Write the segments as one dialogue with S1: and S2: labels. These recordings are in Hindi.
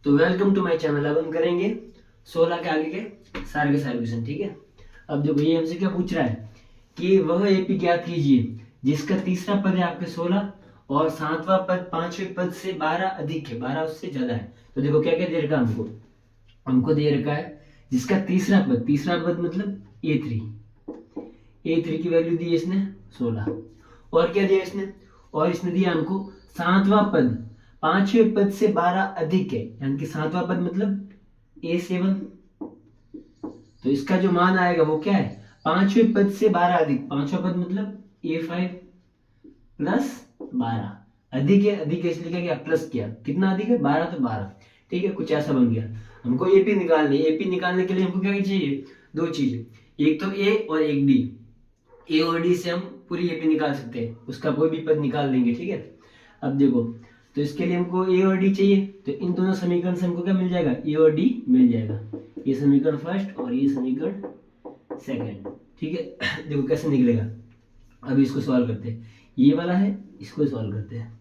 S1: तो वेलकम टू माय चैनल। अब हम करेंगे 16 के आगे के सारे क्वेश्चन। ठीक है। अब देखो ये हमसे क्या पूछ रहा है कि वह एपी ज्ञात कीजिए जिसका तीसरा पद है आपके 16 और सातवां पद पांचवें पद से 12 अधिक है, 12 उससे ज्यादा है। तो देखो क्या क्या दे रखा है हमको। हमको दे रखा है जिसका तीसरा पद मतलब ए3 की वैल्यू दी है इसने 16। और क्या दिया इसने, और इसने दिया हमको सातवां पद पांचवें पद से 12 अधिक है, यानी कि सातवां पद मतलब A7। तो इसका जो मान आएगा वो क्या है, पांचवें पद से 12 अधिक। पांचवा पद मतलब A5 प्लस 12। अधिक है इसलिए क्या किया, प्लस किया। कितना अधिक है, 12, तो 12। ठीक है, कुछ ऐसा बन गया। हमको एपी निकालनी है। एपी निकालने के लिए हमको क्या चाहिए, दो चीजें, एक तो ए और एक डी। ए और डी से हम पूरी एपी निकाल सकते हैं, उसका कोई भी पद निकाल लेंगे। ठीक है। अब देखो, तो इसके लिए हमको ए और डी चाहिए, तो इन दोनों समीकरण से हमको क्या मिल जाएगा, ए और डी मिल जाएगा। ये समीकरण फर्स्ट और ये समीकरण सेकंड। ठीक है। देखो कैसे निकलेगा। अभी इसको सॉल्व करते हैं। ये वाला है, इसको सॉल्व करते हैं।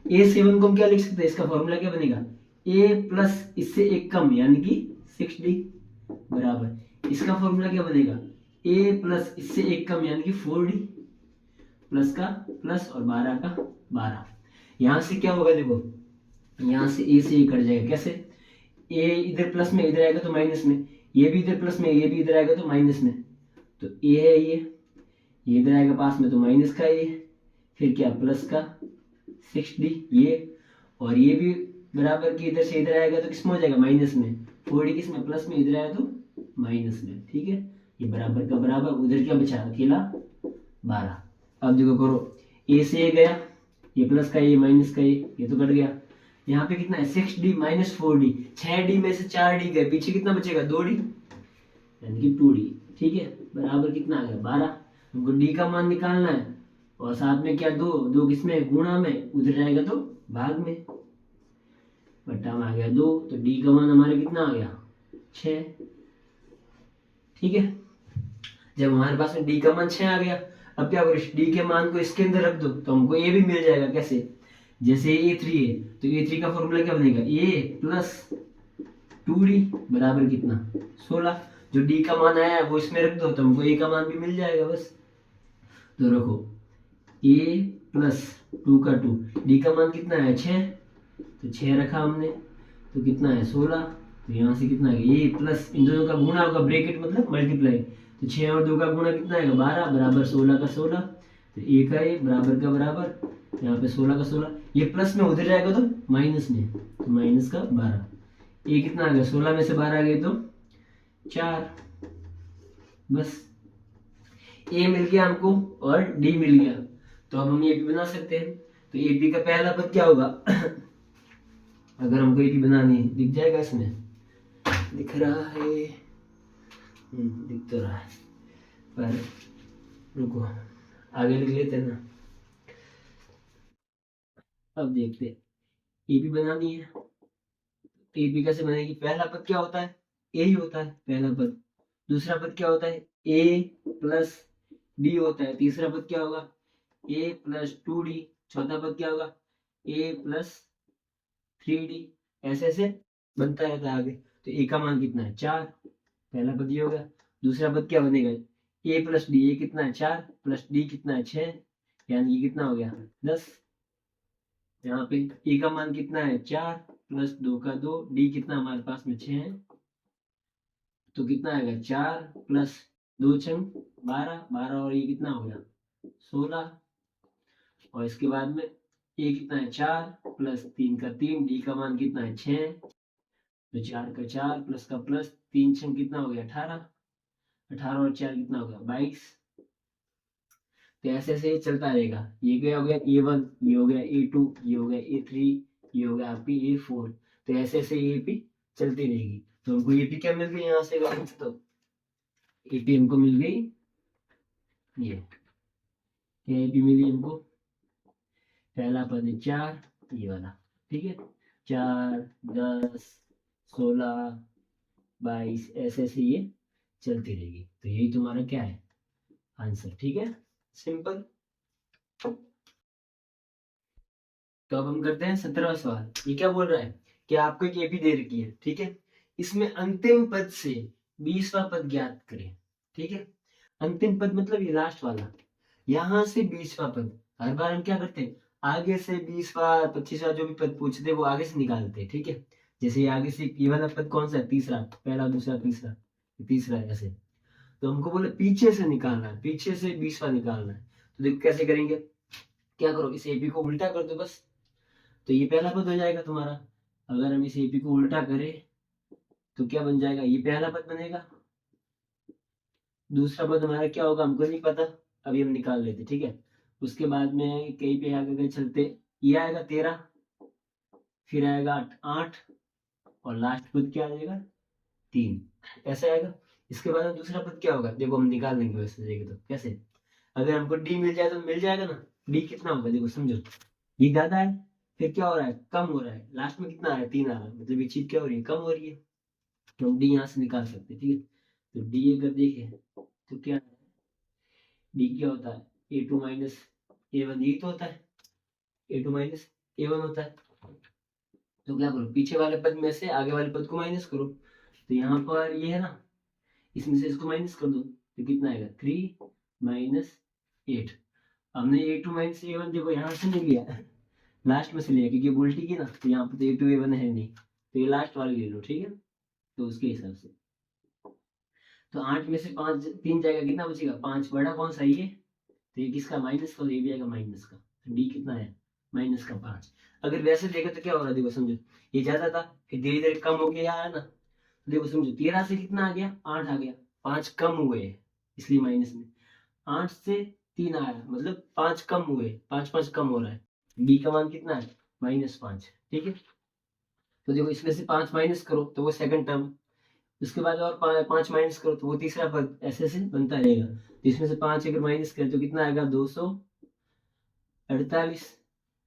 S1: A7 को हम क्या लिख सकते हैं, इसका फॉर्मूला क्या बनेगा, a प्लस इससे एक कम यानी कि 6d बराबर इसका फॉर्मूला क्या बनेगा, a प्लस इससे एक कम यानी कि 4d प्लस का प्लस और 12 का 12। यहां से क्या होगा, देखो यहां से a से ये कट जाएगा। कैसे, a इधर प्लस में इधर आएगा तो माइनस में, ये भी इधर प्लस में ये भी इधर आएगा तो माइनस में। तो a है ये इधर आएगा पास में तो माइनस का ये, फिर क्या प्लस का 6d ये, और ये भी बराबर की इधर से इधर आएगा तो किसमें हो जाएगा, माइनस में। 4d किसमें, प्लस में, इधर आया तो माइनस में। ठीक है, ये बराबर का बराबर, उधर क्या बचा अकेला 12। अब देखो करो, a से ये गया, ये प्लस का ये माइनस का ये तो कट गया। यहाँ पे कितना है 6d माइनस 4d, 6d में से 4d गए, पीछे कितना बचेगा 2d यानी कि 2d। ठीक है, बराबर कितना आ गया 12। हमको d का मान निकालना है, और साथ में क्या दो दो किसमें, गुणा में, उधर जाएगा तो भाग में, बट्टा में आ गया 2। तो d का मान हमारे कितना आ गया 6। ठीक है, जब हमारे पास में d का मान 6 आ गया, अब क्या करो, d के मान को इसके अंदर रख दो तो हमको a भी मिल जाएगा। कैसे, जैसे A3 है तो A3 का फॉर्मूला क्या बनेगा, a प्लस 2d बराबर कितना 16। जो d का मान आया है वो इसमें रख दो तो हमको a का मान भी मिल जाएगा बस। तो रखो a प्लस 2 का 2, d का मान कितना है 6, तो 6 रखा हमने, तो कितना है 16। तो यहाँ से कितना है a प्लस इन दोनों का गुणा होगा, ब्रैकेट मतलब मल्टीप्लाई, तो 6 और 2 का गुणा कितना आएगा 12 बराबर 16 का 16। तो a का a बराबर का बराबर, यहाँ पे 16 का 16, ये प्लस में उधर जाएगा तो माइनस में, तो माइनस का 12। a कितना आ गया, 16 में से 12 गए तो 4। बस a मिल गया हमको और d मिल गया, तो अब हम एपी बना सकते हैं। तो एपी का पहला पद क्या होगा अगर हमको एपी बनानी है, दिख जाएगा इसमें, दिख रहा है, दिख तो रहा है, पर रुको आगे लिख लेते हैं ना। अब देखते एपी बनानी है, तो एपी कैसे बनेगी। पहला पद क्या होता है, ए ही होता है पहला पद। दूसरा पद क्या होता है, ए प्लस डी होता है। तीसरा पद क्या होगा, a प्लस 2d। चौथा पद क्या होगा, a प्लस 3d। ऐसे ऐसे बनता रहता है आगे। तो a का मान कितना है 4, पहला पद ये होगा। दूसरा पद क्या बनेगा, a प्लस डी, a कितना है 4 प्लस d कितना है 6, यानी ये कितना हो गया 10। यहाँ पे a का मान कितना है 4 प्लस 2 का 2, d कितना हमारे पास में 6 है, तो कितना आएगा 4 प्लस 2 छंग 12, 12 और ये कितना हो गया 16। और इसके बाद में ए कितना है 4 प्लस 3 का 3, डी का मान कितना है 6, तो 4 का 4 प्लस का प्लस 3 छंग कितना हो गया 18, 18 और 4 कितना हो गया 22। तो ऐसे ऐसे चलता रहेगा। ये क्या हो गया A1, ये हो गया A2, ये हो गया A3, ये हो गया आपकी A4। तो ऐसे ऐसे एपी चलती रहेगी। तो हमको एपी क्या मिल गई यहाँ से, तो एपी हमको मिल गई, ये एपी मिली हमको, पहला पद है 4, ये वाला। ठीक है, 4, 10, 16, 22 ऐसे ऐसे ये चलती रहेगी। तो यही तुम्हारा क्या है आंसर। ठीक है, सिंपल। तो अब हम करते हैं 17वां सवाल। ये क्या बोल रहा है कि आपको एक एपी दे रखी है, ठीक है, इसमें अंतिम पद से 20वां पद ज्ञात करें, ठीक है। अंतिम पद मतलब ये लास्ट वाला, यहां से 20वां पद। हर बार हम क्या करते हैं, आगे से 20वां 25वां जो भी पद पूछते हैं वो आगे से निकालते हैं, ठीक है। जैसे ये आगे से ये वाला पद कौन सा है, तीसरा, पहला दूसरा तीसरा, तीसरा है ऐसे। तो हमको बोले पीछे से निकालना है, पीछे से 20वां निकालना है। तो देखो कैसे करेंगे, क्या करो, इस एपी को उल्टा कर दो बस, तो ये पहला पद हो जाएगा तुम्हारा। अगर हम इस एपी को उल्टा करें तो क्या बन जाएगा, ये पहला पद बनेगा, दूसरा पद हमारा क्या होगा हमको नहीं पता, अभी हम निकाल लेते, ठीक है। उसके बाद में कहीं पे आगे चलते, ये आएगा 13, फिर आएगा 8, और लास्ट पद क्या आ जाएगा 3, ऐसा आएगा। इसके बाद दूसरा पद क्या होगा, देखो हम निकाल लेंगे वैसे देखे तो कैसे, अगर हमको डी मिल जाए तो मिल जाएगा ना। डी कितना होगा, देखो समझो, ये ज्यादा है, फिर क्या हो रहा है, कम हो रहा है, लास्ट में कितना आ रहा है 3 आ रहा है, मतलब ये चीज क्या हो रही है, कम हो रही है, तो हम डी यहाँ से निकाल सकते हैं, ठीक है। तो डी अगर देखें तो क्या, डी क्या होता है, a2 माइनस a1, यही तो होता है, a2 माइनस a1 होता है। तो क्या करो, पीछे वाले पद में से आगे वाले पद को माइनस करो, तो यहाँ पर ये है ना, इसमें से इसको माइनस कर दो, तो कितना आएगा 3 माइनस 8। हमने a2 माइनस a1 देखो यहाँ से नहीं लिया, लास्ट में से लिया, क्योंकि उल्टी की ना, तो यहाँ पर तो a2 a1 है नहीं, तो ये लास्ट वाले ले लो, ठीक है। तो उसके हिसाब से तो 8 में से 5 3 जाएगा, कितना बचेगा 5, बड़ा कौन सा ये, तो ये किसका माइनस का, ये भी आएगा माइनस का, तो डी कितना है माइनस का 5। अगर वैसे देखे तो क्या हो रहा है, देखो समझो, ये ज्यादा था फिर धीरे धीरे कम हो गया है ना, तो देखो समझो 13 से कितना आ गया 8 आ गया, 5 कम हुए इसलिए माइनस में, 8 से 3 आया मतलब 5 कम हुए, 5 5 कम हो रहा है, बी का मान कितना है -5, ठीक है। तो देखो इसमें से 5 माइनस करो तो वो सेकंड टर्म, उसके बाद और 5 माइनस करो तो वो तीसरा पद, ऐसे ऐसे बनता रहेगा। तो इसमें से 5 अगर माइनस करें तो कितना आएगा 248,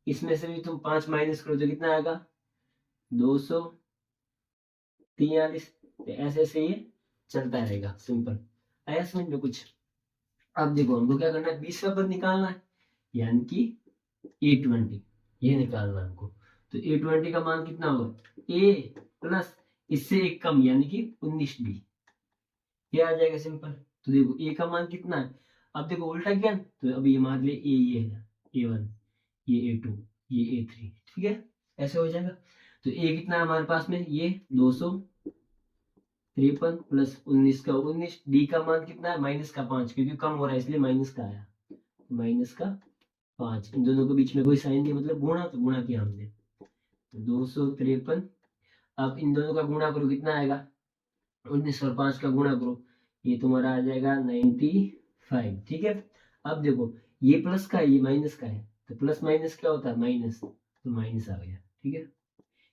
S1: इसमें से भी तुम 5 माइनस करो तो कितना आएगा 243, तो ऐसे ऐसे ये चलता रहेगा, सिंपल। आया समझ में कुछ। अब देखो हमको क्या करना है, 20वां पद निकालना है, यानी कि a20 ये निकालना है हमको। तो a20 का मान कितना होगा, a प्लस इससे एक कम यानी कि 19b, ये आ जाएगा सिंपल। तो देखो a का मान कितना है, अब देखो उल्टा क्या, तो अभी ये मान ले ये है a1, ये a2, ये a3, ठीक है, ऐसे हो जाएगा। तो a कितना है हमारे पास में, ये 253 प्लस 19 का 19, डी का मान कितना है -5, क्योंकि कम हो रहा है इसलिए माइनस का आया, -5, इन दोनों के बीच में कोई साइन नहीं, मतलब गुणा, तो गुणा किया हमने, तो 253, अब इन दोनों का गुणा करो कितना आएगा 19 और 5 का गुणा करो, ये तुम्हारा आ जाएगा 95, ठीक है। अब देखो ये प्लस का है ये माइनस का है, तो प्लस माइनस क्या होता है माइनस, तो माइनस आ गया, ठीक है,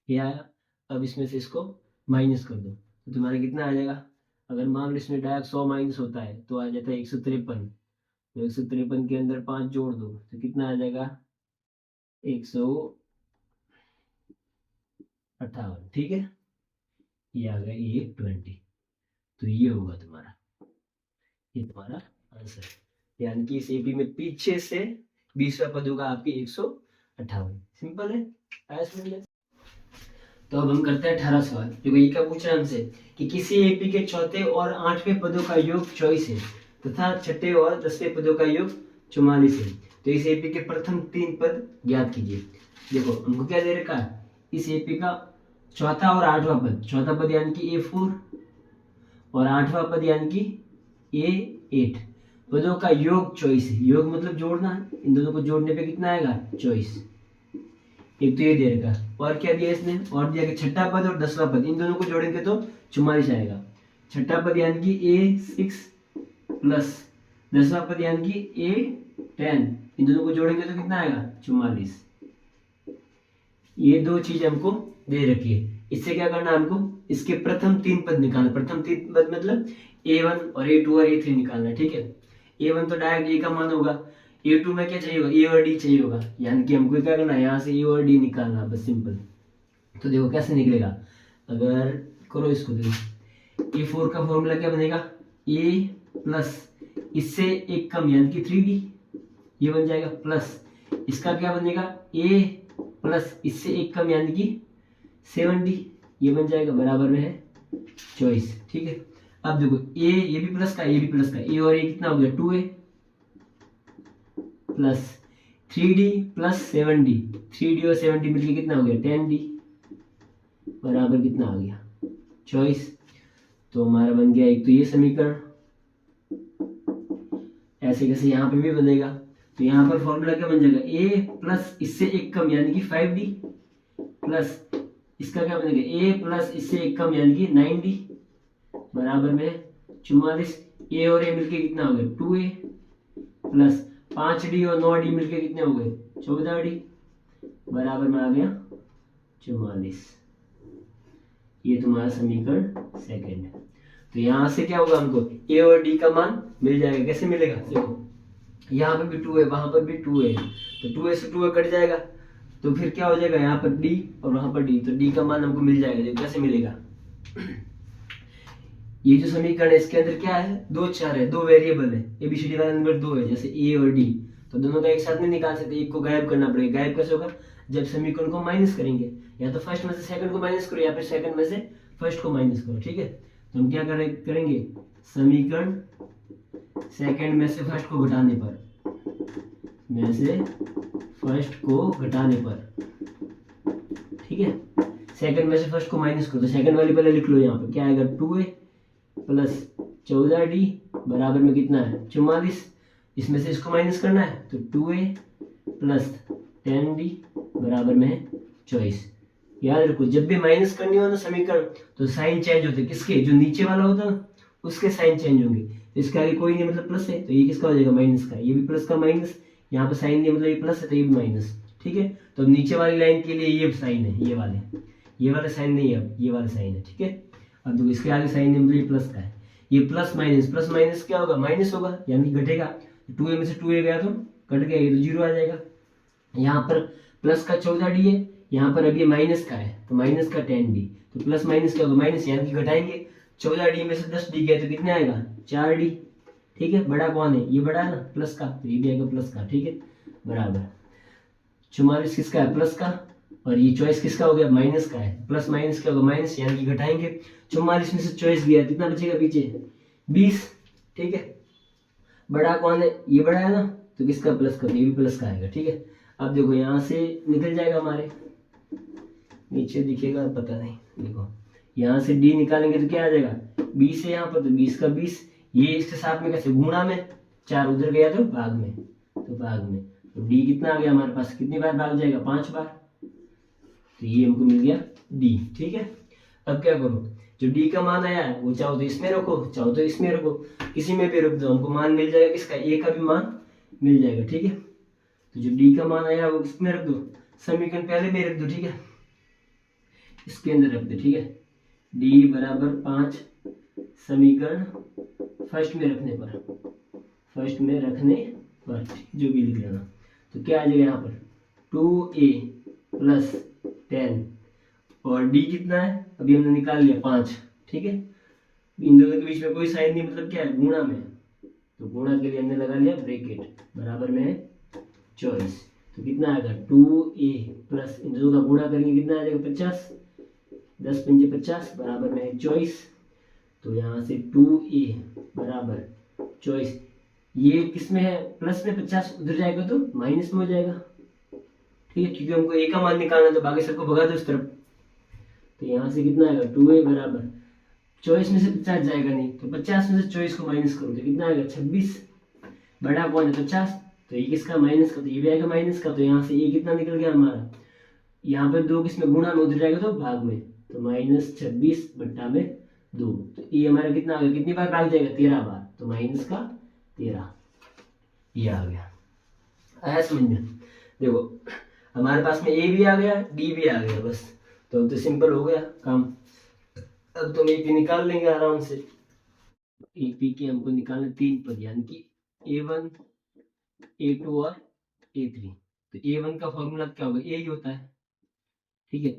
S1: ये आया। अब इसमें से इसको माइनस कर दो तो तुम्हारा कितना आ जाएगा, अगर मान लो इसमें डायरेक्ट 100 माइनस होता है तो आ जाता है 153, तो 153 के अंदर 5 जोड़ दो तो कितना आ जाएगा 158, ठीक है, ये आ गया A20, तो ये होगा तुम्हारा, ये तुम्हारा आंसर, यानी कि इस एपी में पीछे से 20वां पद होगा आपकी 158, सिंपल है। तो अब हम करते हैं 18 सवाल। देखो ये क्या पूछ रहा है हमसे कि किसी एपी के चौथे और 8वें पदों का योग 24 है तथा छठे और 10वें पदों का योग 44 है, तो इस एपी के प्रथम 3 पद ज्ञात कीजिए। देखो हमको क्या दे रखा है, इस एपी का चौथा और 8वां पद, चौथा पद यानी कि A4 और 8वां पद यानी कि A8, पदों का योग 24 है, योग मतलब जोड़ना है, इन दोनों को जोड़ने पे कितना आएगा 24, एक तो ये दे रखा, और क्या दिया इसने, और दिया कि छठा पद और 10वां पद इन दोनों को जोड़ेंगे तो 44 आएगा। छठा पद यानी कि A6 प्लस 10वां पद यानी कि A10, इन दोनों को जोड़ेंगे तो कितना आएगा 44। ये दो चीज हमको दे रखी है, इससे क्या करना है हमको, इसके प्रथम 3 पद निकालना, प्रथम 3 पद मतलब A1 और A2 और A3 निकालना, ठीक है। A1 तो डायरेक्ट A का मान होगा, A2 में क्या चाहिए होगा A और D चाहिए होगा, यानी कि हमको क्या करना है यहाँ से A और D निकालना, बस सिंपल। तो देखो कैसे निकलेगा, अगर करो इसको, देखो A4 का फॉर्मूला क्या बनेगा, A प्लस इससे एक कम यानी कि 3D, ये बन जाएगा, प्लस इसका क्या बनेगा A प्लस इससे एक कम यानी कि 7d, ये बन जाएगा बराबर में है 24। ठीक है, अब देखो ये भी प्लस का, ये भी प्लस का, ये और ये कितना हो गया 2a plus 3d plus 7d, 3d और 7d मिलकर कितना हो गया 10d, बराबर कितना आ गया 24। तो हमारा बन गया एक तो ये समीकरण। ऐसे कैसे यहाँ पे भी बनेगा, तो यहाँ पर फॉर्मूला क्या बन जाएगा a प्लस इससे एक कम यानी कि 5d प्लस इसका क्या बनेगा a प्लस इससे एक कम यानी कि 9d बराबर में 44। a और a मिलके कितना हो गया 2a प्लस 5d और 9d मिलके कितने हो गए 14d बराबर में आ गया 44। ये तुम्हारा समीकरण सेकंड है। तो यहाँ से क्या होगा, हमको a और d का मान मिल जाएगा। कैसे मिलेगा, देखो यहाँ पर भी 2 है, वहां पर भी 2 है, तो 2a से 2a कट जाएगा, तो फिर क्या हो जाएगा यहाँ पर d और वहां पर d, तो d का मान हमको मिल जाएगा। देखो कैसे मिलेगा, ये जो समीकरण है इसके अंदर क्या है, दो चर है, दो वेरिएबल है, एबीसीडी वाला नंबर 2 है, जैसे a और d, तो दोनों का एक साथ नहीं निकाल सकते, एक को गायब करना पड़ेगा। गायब कैसे होगा, जब समीकरण को माइनस करेंगे, या तो फर्स्ट में से सेकंड को माइनस करो या फिर सेकंड में से फर्स्ट को माइनस करो। ठीक है, तो हम क्या करेंगे, समीकरण सेकंड में से फर्स्ट को घटाने पर, में से फर्स्ट को घटाने पर, ठीक है, सेकंड में से फर्स्ट को माइनस करो, तो सेकंड वाली पहले लिख लो। यहाँ पर क्या आएगा 2a प्लस 14d बराबर में कितना है 44, इसमें से इसको माइनस करना है, तो 2a प्लस 10d बराबर में है 24। याद रखो जब भी माइनस करनी हो ना समीकरण, तो साइन चेंज होते हैं, किसके, जो नीचे वाला होता है ना उसके साइन चेंज होंगे। तो इसका आगे कोई नहीं, मतलब प्लस है, तो ये किसका हो जाएगा माइनस का, ये भी प्लस का माइनस, यहाँ पे साइन नहीं मतलब ये प्लस है तो ये भी माइनस। ठीक है, तो नीचे वाली लाइन के लिए ये साइन है, ये वाले साइन नहीं है, अब ये वाला साइन है। ठीक है, अब देखो इसके आगे साइन नहीं मतलब ये प्लस का है, ये प्लस माइनस क्या होगा, माइनस होगा यानी घटेगा, 2a में से 2a गया तो कट गया, ये तो 0 आ जाएगा। यहाँ पर प्लस का 14d है, यहाँ पर अभी माइनस का है तो माइनस का 10d, तो प्लस माइनस क्या होगा माइनस, यानी कि घटाएंगे, 14d में से 10d गया तो कितना आएगा 4d। ठीक है, बड़ा कौन है, ये बड़ा है ना प्लस का, तो ये भी आएगा प्लस का। ठीक है, बराबर 44 किसका है प्लस का, और ये 24 किसका हो गया माइनस का है, प्लस माइनस क्या होगा माइनस, यानी कि घटाएंगे, 44 में से 24 गया कितना बचेगा पीछे 20। ठीक है, बड़ा कौन है, ये बड़ा है ना, तो किसका प्लस का, तो ये भी प्लस का आएगा। ठीक है, अब देखो यहाँ से निकल जाएगा, हमारे नीचे दिखेगा पता नहीं, देखो यहाँ से d निकालेंगे तो क्या आ जाएगा 20 है यहाँ पर, तो 20 का 20, ये इसके साथ में कैसे गुणा में, 4 उधर गया तो भाग में, तो d कितना आ गया हमारे पास, कितनी बार भाग जाएगा 5 बार, तो ये हमको मिल गया d। ठीक है, अब क्या करो, जो d का मान आया है वो चाहो तो इसमें रखो, चाहो तो इसमें रखो, किसी में भी रख दो, हमको मान मिल जाएगा किसका, a का भी मान मिल जाएगा। ठीक है, तो जो d का मान आया वो किसमें रख दो, समीकरण पहले में रख दो। ठीक है, इसके अंदर रख दो। ठीक है, d बराबर 5 समीकरण फर्स्ट में रखने पर जो भी लिख लेना, तो क्या आ जाएगा यहाँ पर 2a प्लस 10 और d कितना है अभी हमने निकाल लिया 5। ठीक है, इन दोनों के बीच में कोई साइन नहीं, मतलब क्या है गुणा में, तो गुणा के लिए हमने लगा लिया ब्रैकेट, बराबर में है 24, तो कितना आएगा 2a प्लस इन दोनों का गुणा करेंगे कितना आ जाएगा 50, 10 पंजे 50 बराबर में है 24। तो यहाँ से 2a बराबर 24, ये किसमें है प्लस में, 50 उधर जाएगा तो माइनस में हो जाएगा। ठीक है, क्योंकि हमको a का मान निकालना है, तो बाकी सबको भगा दो इस तरफ, तो यहाँ से कितना आएगा 2a बराबर 24 में से 50 जाएगा नहीं, तो 50 में से 24 को माइनस करो तो कितना आएगा 26, बड़ा कौन है 50, तो ये किसका माइनस का, तो ये भी आएगा माइनस का, तो यहाँ से ये कितना निकल गया हमारा, यहाँ पर 2 किसमें गुणा में उधर जाएगा तो भाग में, तो -26 बट्टा में 2, तो ये हमारा कितना आ गया, कितनी बार भाग जाएगा 13 बार, तो माइनस का 13, ये आ गया। आया समझ में, देखो हमारे पास में a भी आ गया d भी आ गया, बस तो अब तो सिंपल हो गया काम। अब तो AP निकाल लेंगे आराम से, AP के हमको निकालने 3 पद, यानी कि a1 a2 और a3। तो a1 का फॉर्मूला क्या होगा, a ही होता है। ठीक है,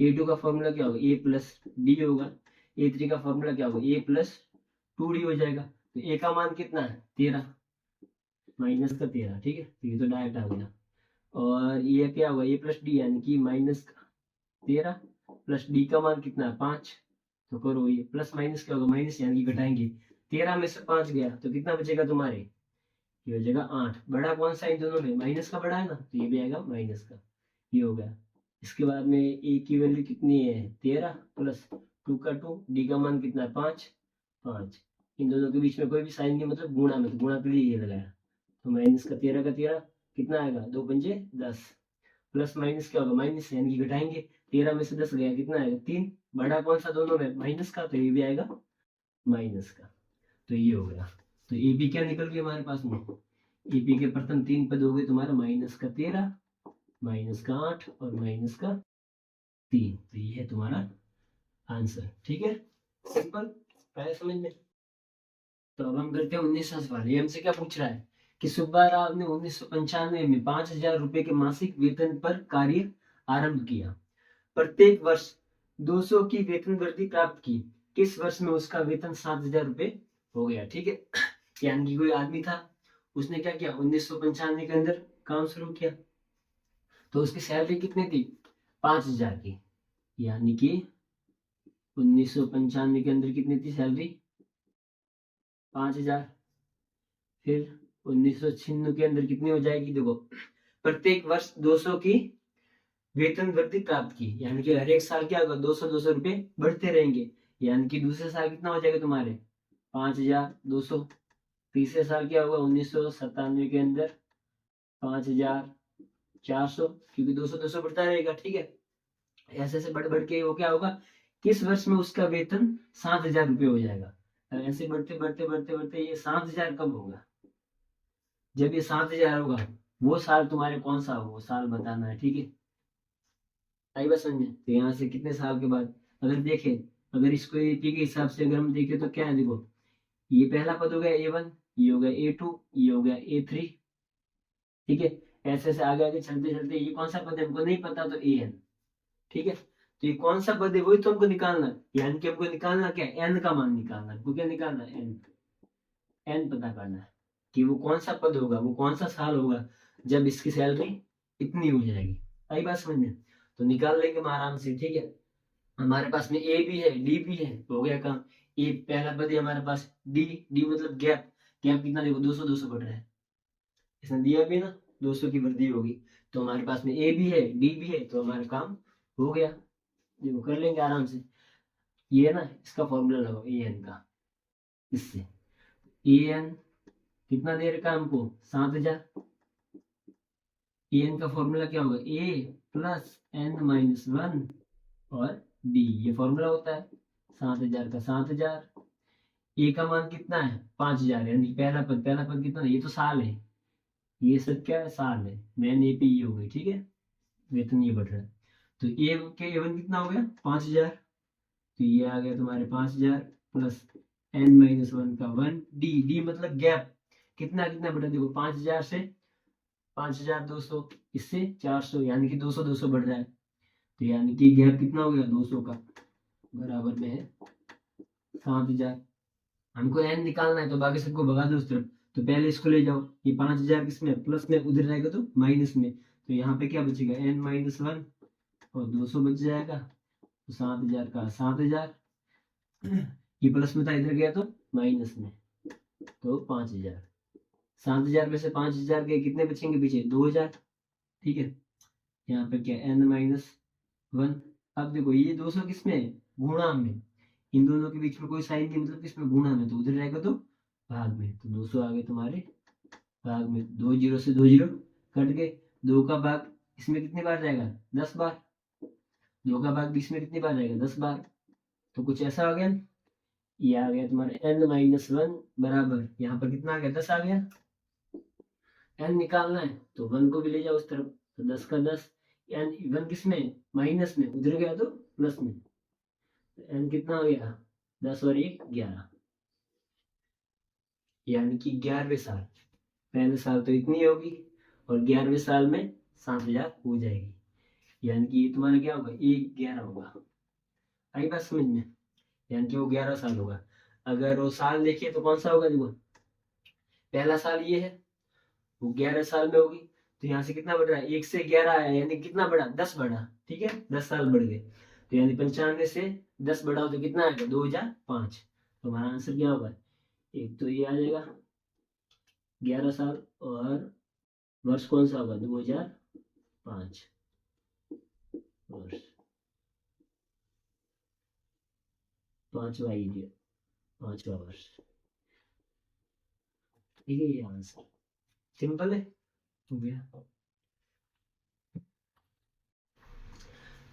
S1: a2 का फॉर्मूला क्या होगा a प्लस डी होगा, a3 का फॉर्मूला क्या होगा a प्लस 2d हो जाएगा। तो a का मान कितना है 13 माइनस का 13। ठीक है, तो ये तो डायरेक्ट आ गया, और ये क्या होगा a प्लस डी यानी कि माइनस का 13 प्लस डी का मान कितना है 5, तो करो ये प्लस माइनस क्या होगा, माइनस यानी कि घटाएंगे, 13 में से 5 गया तो कितना बचेगा तुम्हारे, ये हो जाएगा 8। बड़ा कौन सा इन दोनों में, माइनस का बड़ा है ना, तो ये भी आएगा माइनस का, ये हो गया। इसके बाद में ए की वैल्यू कितनी है 13 प्लस 2 का 2, डी का मान कितना है 5, 5। इन दोनों के बीच में कोई भी साइन नहीं, मतलब गुणा में, तो गुणा के लिए ये लगाया, तो माइनस का 13 कितना आएगा 2 पंजे 10, प्लस माइनस क्या होगा माइनस यानी कि घटाएंगे, 13 में से 10 गया कितना आएगा 3, बड़ा कौन सा दोनों में माइनस का, तो ये भी आएगा माइनस का, तो ये हो गया। तो ए बी क्या निकल गया हमारे पास में, ए बी के प्रथम 3 पद हो गए तुम्हारा माइनस का 13, माइनस का 8 और माइनस का 3, तो ये है तुम्हारा आंसर। ठीक है, सिंपल, पहले समझ में। तो अब हम करते हैं 19वां सवाल। ये हमसे क्या पूछ रहा है कि सुब्बा राव ने 1995 में 5,000 रुपए के मासिक वेतन पर कार्य आरंभ किया, प्रत्येक वर्ष 200 की वेतन वृद्धि प्राप्त की, किस वर्ष में उसका वेतन 7,000 रुपए हो गया। ठीक है, यानी कि कोई आदमी था, उसने क्या किया 1995 के अंदर काम शुरू किया, तो उसकी सैलरी कितनी थी 5,000 की, यानी कि 1995 के अंदर कितनी थी सैलरी 5,000। फिर 1996 के अंदर कितनी हो जाएगी, देखो प्रत्येक वर्ष 200 की वेतन वृद्धि प्राप्त की, यानी कि हर एक साल क्या होगा 200 रुपए बढ़ते रहेंगे, यानी कि दूसरे साल कितना हो जाएगा तुम्हारे 5,200। तीसरे साल क्या होगा 1997 के अंदर 5,400, क्योंकि 200 बढ़ता रहेगा। ठीक है, ऐसे ऐसे बढ़ बढ़ के वो क्या होगा, किस वर्ष में उसका वेतन 7,000 रुपये हो जाएगा। ऐसे बढ़ते बढ़ते बढ़ते बढ़ते ये 7,000 कब होगा, जब ये 7,000 होगा वो साल तुम्हारे कौन सा हो, वो साल बताना है। ठीक है, आई बात समझ में। तो यहाँ से कितने साल के बाद अगर देखें, अगर इसको एपी के हिसाब से अगर हम देखें तो क्या है, देखो ये पहला पद हो गया A1, ये हो गया A2, ये हो गया A3। ठीक है, ऐसे ऐसे आगे आगे चलते चलते ये कौन सा पद है हमको नहीं पता, तो AN। ठीक है, तो ये कौन सा पद है वही तो हमको निकालना है, यानी कि हमको निकालना क्या है N का मान निकालना है। हमको क्या निकालना है N पता करना है कि वो कौन सा पद होगा, वो कौन सा साल होगा जब इसकी सैलरी इतनी हो जाएगी। आई बात समझ में, तो निकाल लेंगे हम आराम से। ठीक है, हमारे पास में ए भी है डी भी है, तो हो गया काम। ए पहला पद है हमारे पास, डी डी मतलब गैप, गैप कितना देखो 200 बढ़ रहा है, इसने दिया भी ना 200 की वृद्धि होगी, तो हमारे पास में ए भी है डी भी है, तो हमारा काम हो गया। देखो कर लेंगे आराम से, ये है ना इसका फॉर्मूला लगाओ ए एन का, इससे ए एन कितना दे रखा है हमको 7,000, ए एन का फॉर्मूला क्या होगा ए प्लस एन माइनस 1 और डी, ये फॉर्मूला होता है 7,000 का 7,000, ए का मान कितना है 5,000, यानी पहला पद कितना है, ये तो साल है, ये सब क्या है साल है, मैन ए पी हो गई। ठीक है, वेतन ये बढ़ रहा है, तो ए के एवन कितना हो गया 5,000, तो ये आ गया तुम्हारे 5,000 प्लस एन माइनस 1 का 1, डी डी मतलब गैप, कितना कितना बढ़ा देखो 5,000 से 5,200, इससे 400, यानी कि 200 बढ़ रहा है, तो यानी कि गैप कितना हो गया 200 का, बराबर में है 7,000। हमको एन निकालना है, तो बाकी सबको भगा दो उस तरफ, तो पहले इसको ले जाओ, ये 5,000 किसमें प्लस में, उधर जाएगा तो माइनस में, तो यहाँ पे क्या बचेगा एन माइनस 1 और 200 बच जाएगा, तो 7,000 का 7,000, ये प्लस में था इधर गया तो माइनस में, तो 5,000। 7,000 में से 5,000 के कितने बचेंगे पीछे 2,000। ठीक है, यहाँ पे क्या एन माइनस 1, अब देखो ये 200 किसमें है गुणा में, इन दोनों के बीच में कोई साइन नहीं, मतलब किसमें गुणा में, तो उधर रहेगा तो भाग में, तो 200 आ गए तुम्हारे भाग में, 2 जीरो से 2 जीरो कट गए, 2 का भाग इसमें कितनी बार जाएगा 10 बार, 2 का भाग इसमें कितनी बार जाएगा 10 बार, तो कुछ ऐसा हो गया, ये आ गया तुम्हारे n माइनस 1 बराबर, यहाँ पर कितना आ गया 10 आ गया, n निकालना है तो 1 को भी ले जाओ उस तरफ, तो 10 का 10, n 1 किसमें माइनस में, उधर गया तो प्लस में, n कितना हो गया 10 और 1 11, यानी कि 11वें साल, पहले साल तो इतनी होगी और 11वें साल में 7,000 हो जाएगी, यानी कि ये तुम्हारा क्या होगा 1 11 होगा। आई बात समझ में, यानी कि वो 11 साल होगा। अगर वो साल देखिए तो कौन सा होगा, देखो पहला साल ये है, वो 11 साल में होगी, तो यहाँ से कितना बढ़ रहा है, 1 से 11 आया, यानी कितना बढ़ा, 10 बढ़ा, ठीक है, 10 साल बढ़ गए। तो यानी 95 से 10 बढ़ाओ तो कितना आएगा, 2005। तो हमारा आंसर क्या होगा, एक तो ये आ जाएगा 11 साल, और वर्ष कौन सा होगा, 2005 वर्ष, पांचवा वर्ष, ठीक है, ये आंसर सिंपल है, हो गया।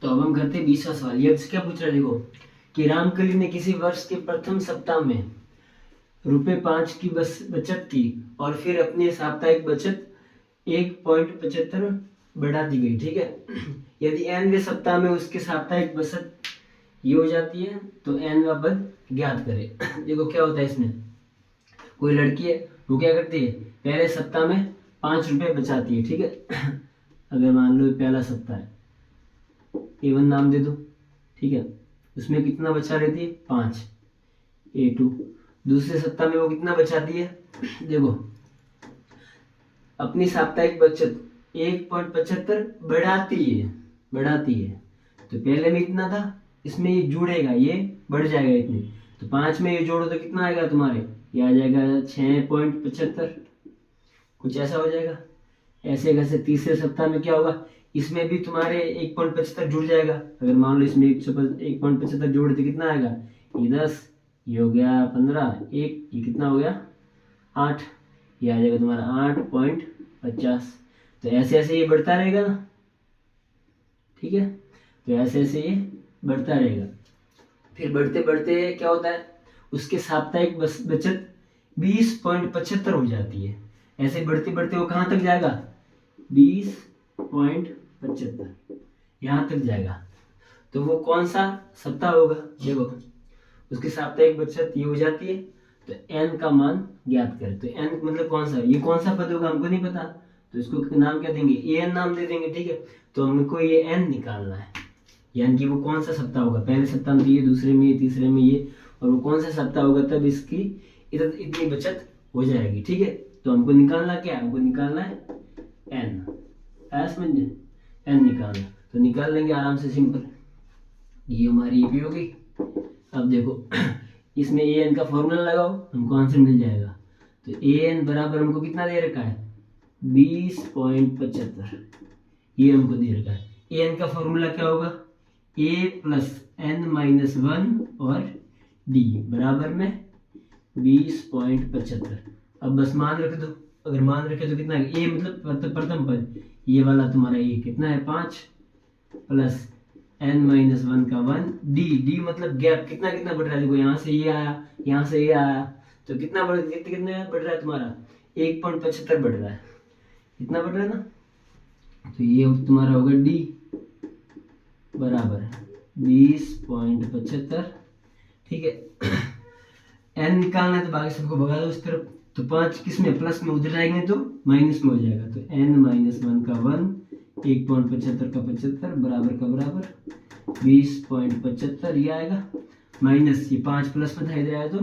S1: तो अब हम करते हैं 20वां सवाल। ये क्या पूछ रहा है, देखो कि रामकली ने किसी वर्ष के प्रथम सप्ताह में ₹5 की बचत की और फिर अपनी साप्ताहिक बचत 1.75 बढ़ा दी गई, ठीक है। यदि nवें सप्ताह में उसके साप्ताहिक बचत ये हो जाती है तो nवां पद ज्ञात करें। देखो क्या होता है इसमें, कोई लड़की है, वो क्या करती है, पहले सप्ताह में 5 रुपए बचाती है, ठीक है। अगर मान लो पहला सप्ताह है, A1 नाम दे दो, ठीक है, उसमें कितना बचा रहती है, 5, A2। दूसरे सप्ताह में वो कितना बचाती है, देखो अपनी साप्ताहिक बचत 1.75 बढ़ाती है। तो पहले में इतना था, इसमें ये जुड़ेगा, ये बढ़ जाएगा इतने, तो 5 में ये जोड़ो तो कितना आएगा तुम्हारे, ये आ जाएगा 6.75, कुछ ऐसा हो जाएगा। ऐसे कैसे तीसरे सप्ताह में क्या होगा, इसमें भी तुम्हारे 1.75 जुड़ जाएगा। अगर मान लो इसमें 1.75 जोड़ तो कितना आएगा, ये 10, ये हो गया 15, एक ये कितना हो गया 8, ये आ जाएगा तुम्हारा 8.50। तो ऐसे ऐसे ये बढ़ता रहेगा ना, ठीक है, तो ऐसे ऐसे ये बढ़ता रहेगा। फिर बढ़ते बढ़ते क्या होता है, उसके साप्ताहिक बचत 20.75 हो जाती है। ऐसे बढ़ते बढ़ते वो कहाँ तक जाएगा, 20.75 यहाँ तक जाएगा। तो वो कौन सा सप्ताह होगा, देखो उसकी साप्ताहिक बचत ये हो जाती है, तो n का मान ज्ञात करें। तो n मतलब कौन सा, ये कौन सा पद होगा हमको नहीं पता, तो इसको नाम क्या देंगे, an नाम दे देंगे, ठीक है। तो हमको ये n निकालना है, यानी कि वो कौन सा सप्ताह होगा, पहले सप्ताह में ये, दूसरे में ये, तीसरे में ये, और वो कौन सा सप्ताह होगा, तब इसकी इतनी बचत हो जाएगी, ठीक है। तो हमको निकालना क्या है, हमको निकालना है n, समझे, n निकालना। तो निकाल लेंगे आराम से, सिंपल, ये हमारी भी हो गई। अब देखो इसमें an का फॉर्मूला लगाओ, हमको आंसर मिल जाएगा। तो an बराबर हमको कितना दे रखा है, 20.75, ये हमको दे रखा है। an का फॉर्मूला क्या होगा, a + n-1 और d बराबर में 20.75। अब बस मान रख दो, अगर मान रखे तो कितना है, a मतलब प्रथम पद, ये वाला तुम्हारा a कितना है 5 + n-1 का 1, d मतलब गैप, कितना कितना बढ़ रहा है, देखो यहाँ से ये आया, यहाँ से ये आया, तो कितना कितने बढ़ रहा है तुम्हारा, 1.75 बढ़ रहा है, इतना बढ़ रहा है ना। तो ये तुम्हारा होगा d बराबर 20.75, ठीक है। n निकालना है तो बाकी सबको भगा दो उस तरफ, तो 5 किस में, प्लस में, उधर जाएंगे तो माइनस में हो जाएगा। तो n-1 का 1, 1.75 का 75 बराबर का बराबर 20.75, ये आएगा माइनस, ये 5 प्लस में था, इधर आया तो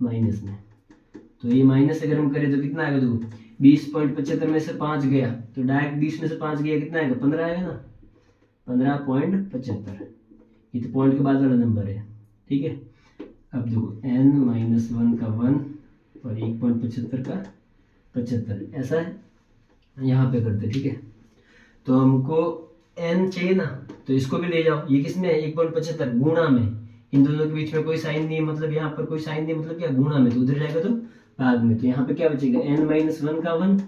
S1: माइनस में। तो ये माइनस अगर हम करें तो कितना आएगा, देखो 20.75 में से 5 गया तो डायरेक्ट 20 में से 5 गया, कितना आएगा, 15 आएगा ना, 15.75, ये तो पॉइंट के बाद वाला नंबर है, ठीक है। अब देखो n-1 का 1 और 1.75 का 75, ऐसा है, यहाँ पे करते, ठीक है। तो हमको n चाहिए ना, तो इसको भी ले जाओ, ये किसमें है, 1.75 गुणा में, इन दोनों के बीच में कोई साइन नहीं, मतलब यहाँ पर कोई साइन नहीं, मतलब क्या, गुणा में, तो उधर जाएगा तो भाग में, तो यहाँ पे क्या बचेगा, n-1 का 1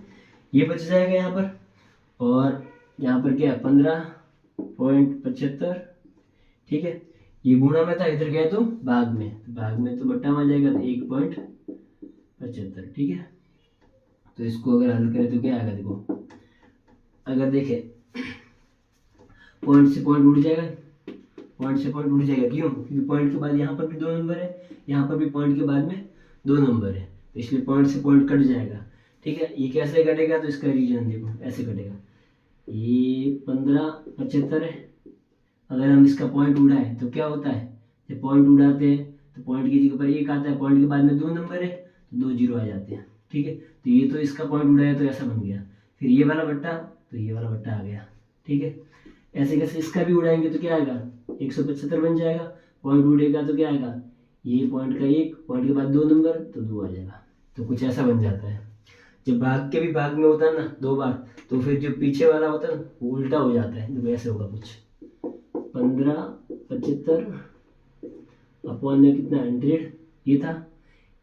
S1: ये बच जाएगा यहाँ पर, और यहाँ पर क्या है 15.75, ठीक है, ये गुणा में था, इधर गया तो भाग में तो बट्टा में आ जाएगा, तो 1.75, ठीक है। तो इसको अगर हल करें तो क्या आएगा, देखो अगर देखे पॉइंट से पॉइंट उड़ जाएगा, क्यों, क्योंकि पॉइंट के बाद यहाँ पर भी 2 नंबर है, यहाँ पर भी पॉइंट के बाद में 2 नंबर है, तो इसलिए पॉइंट से पॉइंट कट जाएगा, ठीक है। ये कैसे कटेगा, तो इसका रीजन देखो, ऐसे कटेगा, ये 15.75 है, अगर हम इसका पॉइंट उड़ाए तो क्या होता है, जब पॉइंट उड़ाते हैं तो पॉइंट की जगह पर 1 आता है, पॉइंट के बाद में 2 नंबर है तो 2 जीरो आ जाते हैं, ठीक है। तो ये तो इसका पॉइंट उड़ाया तो ऐसा बन गया, फिर ये वाला बट्टा, तो ये वाला बट्टा आ गया। ठीक है, ऐसे कैसे इसका भी उड़ाएंगे तो क्या आएगा, 175 बन जाएगा। पॉइंट उड़ेगा तो क्या आएगा, ये पॉइंट का 1, पॉइंट के बाद 2 नंबर तो 2 आ जाएगा। तो कुछ ऐसा बन जाता है। जब भाग के भी भाग में होता है ना 2 बार, तो फिर जो पीछे वाला होता है ना वो उल्टा हो जाता है। देखो ऐसे होगा कुछ, 1575 अपॉन में कितना 100 ये था।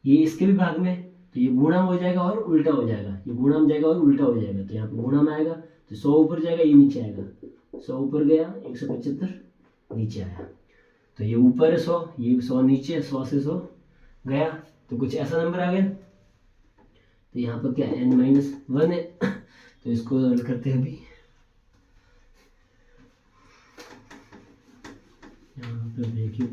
S1: ये इसके भी भाग में, तो ये गुणा हो जाएगा और उल्टा हो जाएगा, ये गुणा में जाएगा और उल्टा हो जाएगा। तो यहाँ पे गुणा में आएगा तो 100 ऊपर जाएगा, ये नीचे आएगा। 100 ऊपर गया, 175 नीचे आया। तो ये ऊपर है 100, ये 100 नीचे, 100 से 100 गया, तो कुछ ऐसा नंबर आ गया। तो यहाँ पर क्या n-1 है। तो इसको हल करते हैं अभी। यहाँ पर देखिए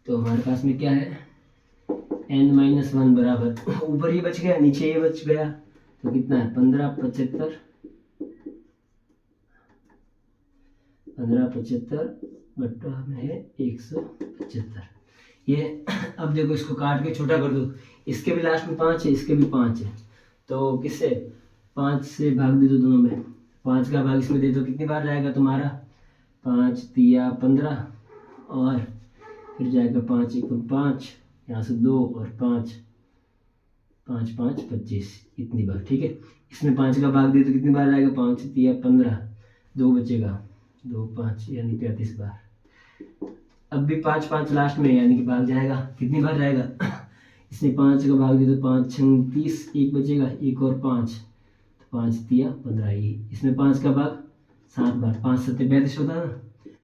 S1: तो हमारे पास में क्या है, n-1 बराबर, ऊपर ये बच गया, नीचे ये बच गया, तो कितना है 1575 बट्टा में है 175। ये अब देखो इसको काट के छोटा कर दो, इसके भी लास्ट में 5 है, इसके भी 5 है, तो किससे 5 से भाग दे दो दोनों में। 5 का भाग इसमें दे दो, कितनी बार जाएगा तुम्हारा, 5 तिया 15 और फिर जाएगा 5 1 5, यहाँ से 2 और 5 5 5 25, इतनी बार। ठीक है, इसमें 5 का भाग दे तो कितनी बार आएगा, 5 तिया 15, 2 बचेगा, 2 5 यानी 35 बार। अब भी 5 5 लास्ट में यानी कि भाग जाएगा, कितनी बार जाएगा, इसमें 5 का भाग दे तो 5 6 30, 1 बचेगा, 1 और 5, तो 5 तिया 15, ये इसमें 5 का भाग 7 बार, 5 7 35 होता है ना।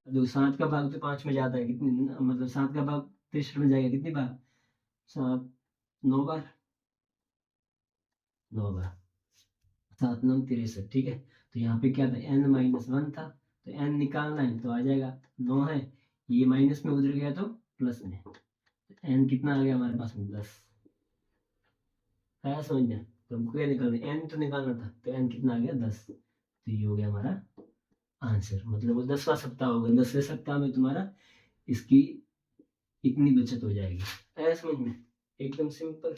S1: अब 7 का भाग तो 5 में जाता है, कितनी मतलब 7 का भाग 63 में जाएगा, कितनी बार, 7 9 बार, 9 बार, 7 9 63। ठीक है, तो यहाँ पे क्या था, n-1 था, तो n निकालना है तो आ जाएगा 9 है, ये माइनस में उधर गया तो प्लस में, तो n कितना आ गया हमारे पास में 10। आया समझ में, तो हमको क्या निकालना है, n तो निकालना था, तो n कितना आ गया 10। तो ये हो गया हमारा आंसर, मतलब वो 10वां सप्ताह होगा, 10वें सप्ताह में तुम्हारा इसकी इतनी बचत हो जाएगी। आया समझ में, एकदम सिंपल।